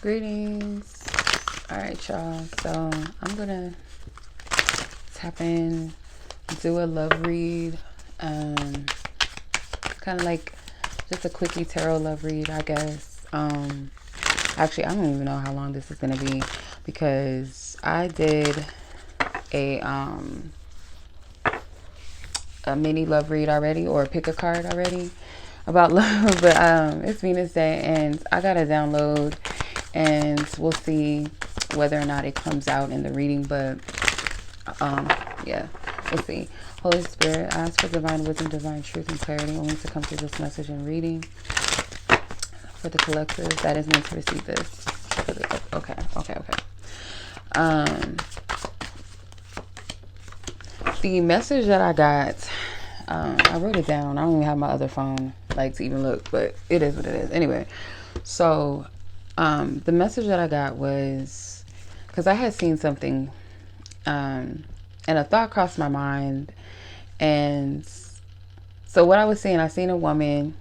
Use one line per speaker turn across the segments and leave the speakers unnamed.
Greetings. Alright, y'all. So I'm gonna tap in, do a love read. Kind of like just a quickie tarot love read, I guess. Actually, I don't even know how long this is gonna be because I did a mini love read already, or pick a card already about love, but it's Venus Day and I gotta download, and we'll see whether or not it comes out in the reading, but yeah, we'll see. Holy Spirit, I ask for divine wisdom, divine truth, and clarity only to come through this message and reading for the collective that is meant to receive this. Okay. The message that I got, I wrote it down. I don't even have my other phone like to even look, but it is what it is. Anyway, so the message that I got was, because I had seen something, and a thought crossed my mind, and so what I was seeing, I seen a woman.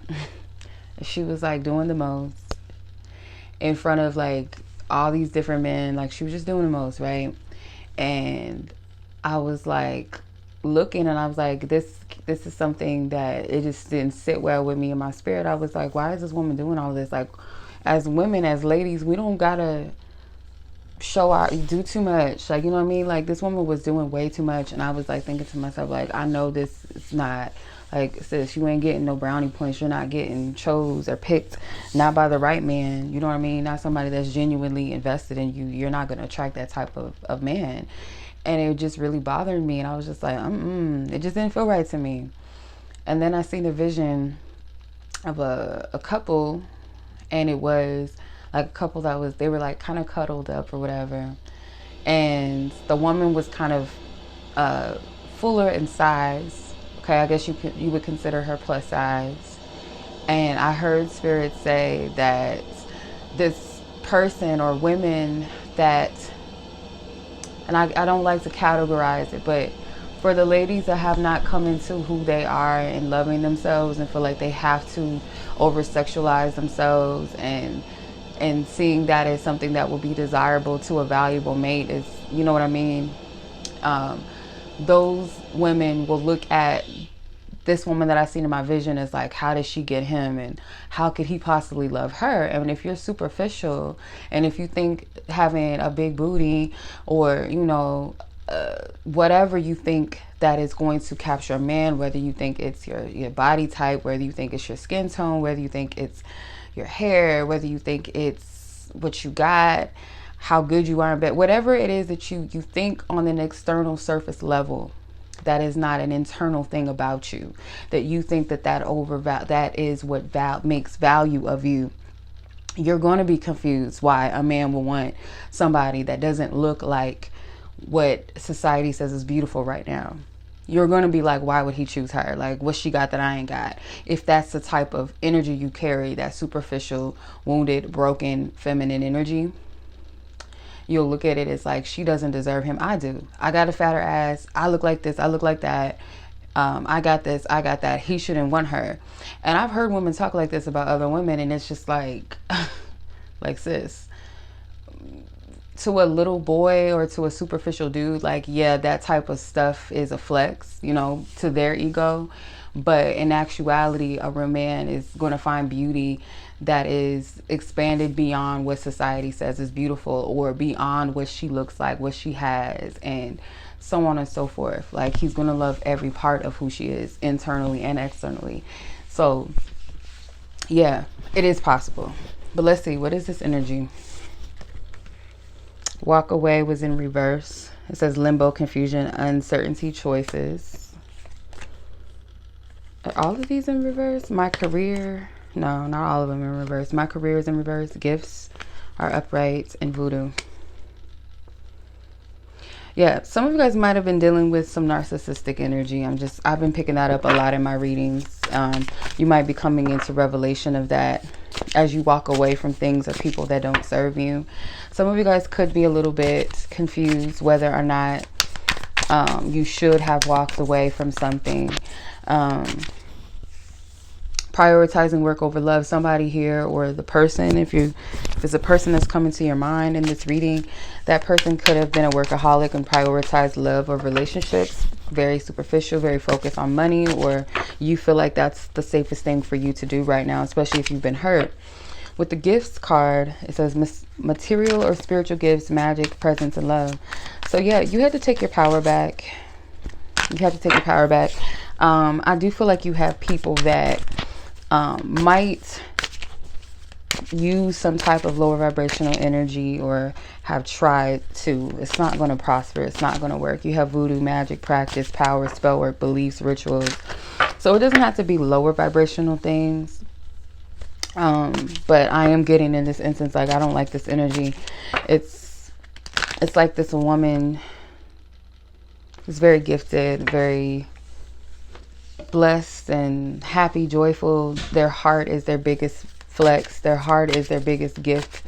She was like doing the most in front of like all these different men. Like she was just doing the most, right? And I was like looking, and I was like, this is something that it just didn't sit well with me in my spirit. I was like, why is this woman doing all this? Like, as women, as ladies, we don't gotta do too much. Like, you know what I mean? Like, this woman was doing way too much, and I was like thinking to myself, like, I know this is not, like, sis, you ain't getting no brownie points. You're not getting chose or picked, not by the right man. You know what I mean? Not somebody that's genuinely invested in you. You're not gonna attract that type of man. And it just really bothered me, and I was just like, it just didn't feel right to me. And then I seen a vision of a couple, and it was like a couple that they were like kind of cuddled up or whatever, and the woman was kind of fuller in size. Okay, I guess you would consider her plus size. And I heard spirit say that this person or women that, and I don't like to categorize it, but for the ladies that have not come into who they are and loving themselves and feel like they have to over sexualize themselves and seeing that as something that will be desirable to a valuable mate, is, you know what I mean? Those women will look at this woman that I seen in my vision as like, how did she get him, and how could he possibly love her? And if you're superficial, and if you think having a big booty, or whatever you think that is going to capture a man, whether you think it's your body type, whether you think it's your skin tone, whether you think it's your hair, whether you think it's what you got, how good you are in bed, whatever it is that you think on an external surface level, that is not an internal thing about you, that you think that is what makes value of you, you're going to be confused why a man will want somebody that doesn't look like what society says is beautiful right now. You're going to be like, why would he choose her? Like, what she got that I ain't got? If that's the type of energy you carry, that superficial, wounded, broken, feminine energy, you'll look at it as like, she doesn't deserve him. I do. I got a fatter ass. I look like this. I look like that. I got this. I got that. He shouldn't want her. And I've heard women talk like this about other women, and it's just like, like, sis, to a little boy or to a superficial dude, like, yeah, that type of stuff is a flex, to their ego. But in actuality, a real man is going to find beauty that is expanded beyond what society says is beautiful, or beyond what she looks like, what she has, and so on and so forth. Like, he's going to love every part of who she is, internally and externally. So yeah, it is possible. But let's see, what is this energy? Walk away was in reverse. It says limbo, confusion, uncertainty, choices. Are all of these in reverse? My career, no, not all of them in reverse. My career is in reverse. Gifts are upright, and voodoo. Yeah, some of you guys might have been dealing with some narcissistic energy. I've been picking that up a lot in my readings. You might be coming into revelation of that as you walk away from things or people that don't serve you. Some of you guys could be a little bit confused whether or not you should have walked away from something. prioritizing work over love. Somebody here, or the person, if it's a person that's coming to your mind in this reading, that person could have been a workaholic and prioritized love or relationships. Very superficial, very focused on money, or you feel like that's the safest thing for you to do right now, especially if you've been hurt. With the gifts card, it says material or spiritual gifts, magic, presence, and love. So yeah, you had to take your power back. You have to take your power back. I do feel like you have people that might use some type of lower vibrational energy, or have tried to. It's not going to prosper. It's not going to work. You have voodoo, magic, practice, power, spell work, beliefs, rituals. So it doesn't have to be lower vibrational things. But I am getting in this instance, like, I don't like this energy. It's like this woman is very gifted, very blessed and happy, joyful. Their heart is their biggest flex. Their heart is their biggest gift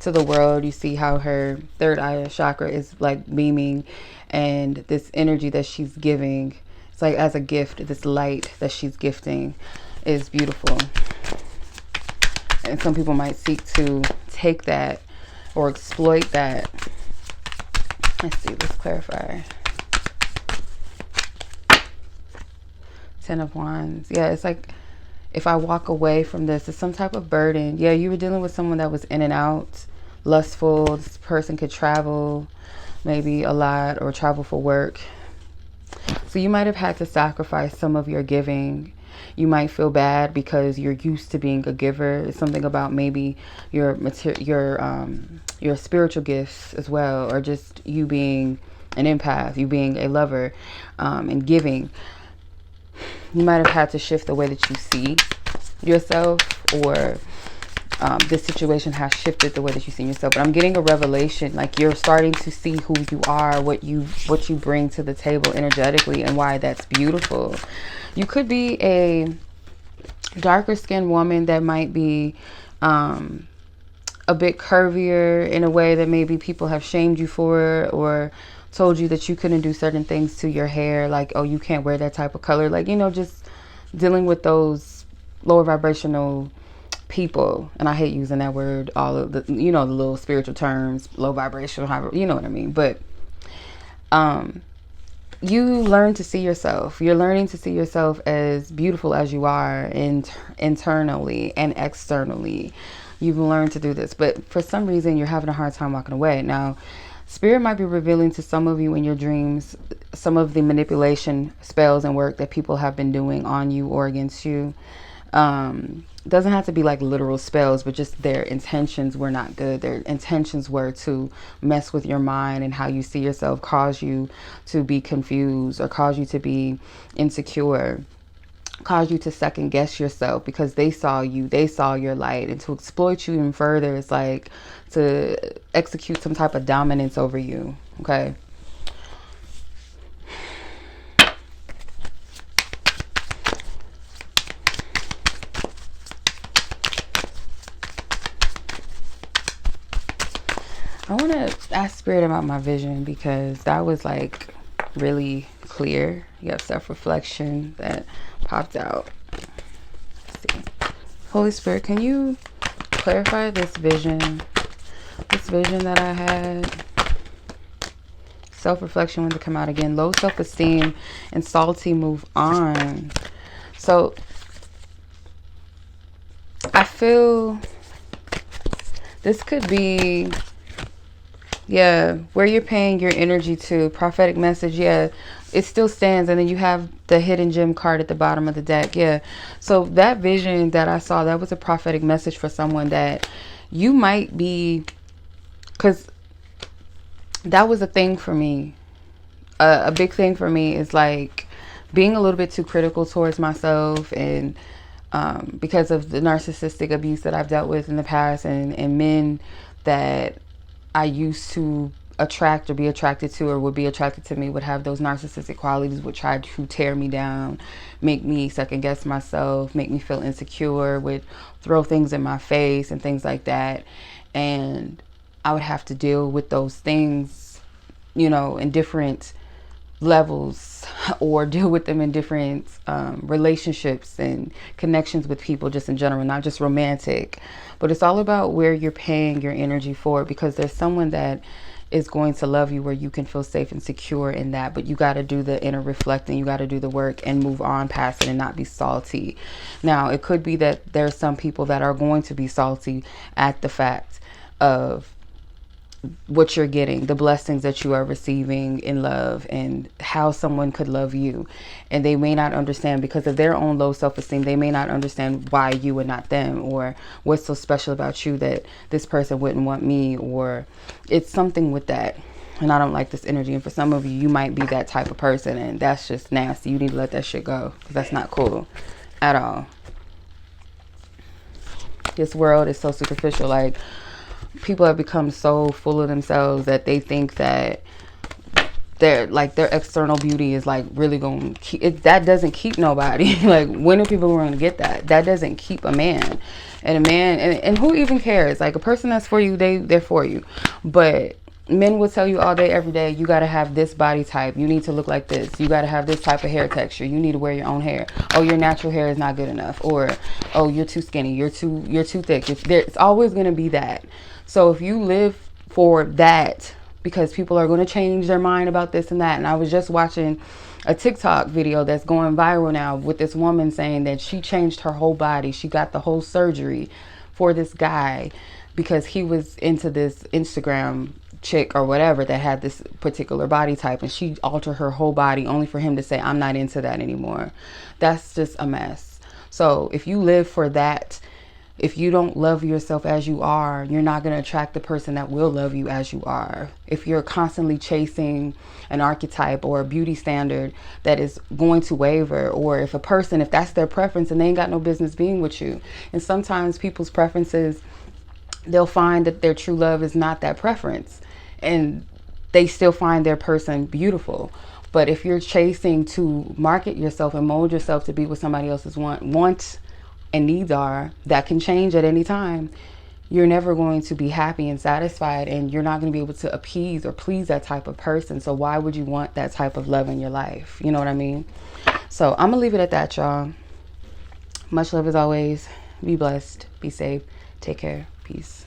to the world. You see how her third eye chakra is like beaming, and this energy that she's giving, it's like as a gift, this light that she's gifting is beautiful. And some people might seek to take that or exploit that. Let's see, let's clarify. 10 of Wands. Yeah, it's like, if I walk away from this, it's some type of burden. Yeah, you were dealing with someone that was in and out, lustful. This person could travel maybe a lot, or travel for work. So you might have had to sacrifice some of your giving. You might feel bad because you're used to being a giver. It's something about maybe your spiritual gifts as well, or just you being an empath, you being a lover, and giving. You might have had to shift the way that you see yourself, or this situation has shifted the way that you see yourself. But I'm getting a revelation, like you're starting to see who you are, what you bring to the table energetically, and why that's beautiful. You could be a darker skinned woman that might be a bit curvier in a way that maybe people have shamed you for, or told you that you couldn't do certain things to your hair, like, oh, you can't wear that type of color, like, you know, just dealing with those lower vibrational people. And I hate using that word, all of the, you know, the little spiritual terms, low vibrational, high, you know what I mean. But you learn to see yourself. You're learning to see yourself as beautiful as you are, internally and externally. You've learned to do this, but for some reason you're having a hard time walking away. Now, Spirit might be revealing to some of you in your dreams some of the manipulation spells and work that people have been doing on you or against you. Doesn't have to be like literal spells, but just their intentions were not good. Their intentions were to mess with your mind and how you see yourself, cause you to be confused, or cause you to be insecure, cause you to second guess yourself, because they saw you, they saw your light, and to exploit you even further is like to execute some type of dominance over you. Okay. I want to ask Spirit about my vision, because that was like really clear. You have self-reflection that popped out. Let's see. Holy Spirit, can you clarify this vision that I had? Self-reflection wanted to come out again. Low self-esteem and salty move on. So I feel this could be, yeah, where you're paying your energy to. Prophetic message, yeah, it still stands. And then you have the hidden gem card at the bottom of the deck. Yeah, so that vision that I saw, that was a prophetic message for someone that you might be, because that was a thing for me. A big thing for me is like being a little bit too critical towards myself, and because of the narcissistic abuse that I've dealt with in the past, and men that I used to attract or be attracted to, or would be attracted to me, would have those narcissistic qualities, would try to tear me down, make me second guess myself, make me feel insecure, would throw things in my face and things like that. And I would have to deal with those things, you know, in different levels or deal with them in different relationships and connections with people just in general, not just romantic. But it's all about where you're paying your energy for, because there's someone that is going to love you where you can feel safe and secure in that. But you got to do the inner reflecting, you got to do the work and move on past it and not be salty. Now, it could be that there's some people that are going to be salty at the fact of what you're getting, the blessings that you are receiving in love, and how someone could love you. And they may not understand, because of their own low self-esteem, they may not understand why you and not them, or what's so special about you that this person wouldn't want me, or it's something with that. And I don't like this energy. And for some of you, you might be that type of person, and that's just nasty. You need to let that shit go, because that's not cool at all. This world is so superficial. Like, people have become so full of themselves that they think that their external beauty is like really going to keep it. That doesn't keep nobody. Like, when are people going to get that? That doesn't keep a man. And a man, and who even cares? Like, a person that's for you, they're for you. But men will tell you all day, every day, you got to have this body type. You need to look like this. You got to have this type of hair texture. You need to wear your own hair. Oh, your natural hair is not good enough. Or, oh, you're too skinny. You're too thick. It's always going to be that. So if you live for that, because people are going to change their mind about this and that. And I was just watching a TikTok video that's going viral now with this woman saying that she changed her whole body. She got the whole surgery for this guy because he was into this Instagram chick or whatever that had this particular body type, and she altered her whole body only for him to say, I'm not into that anymore. That's just a mess. So if you live for that, if you don't love yourself as you are, you're not going to attract the person that will love you as you are. If you're constantly chasing an archetype or a beauty standard that is going to waver, or if that's their preference and they ain't got no business being with you. And sometimes people's preferences, they'll find that their true love is not that preference, and they still find their person beautiful. But if you're chasing to market yourself and mold yourself to be what somebody else's wants and needs are, that can change at any time, you're never going to be happy and satisfied, and you're not going to be able to appease or please that type of person. So why would you want that type of love in your life? You know what I mean? So I'm gonna leave it at that, y'all. Much love as always. Be blessed, be safe, take care, peace.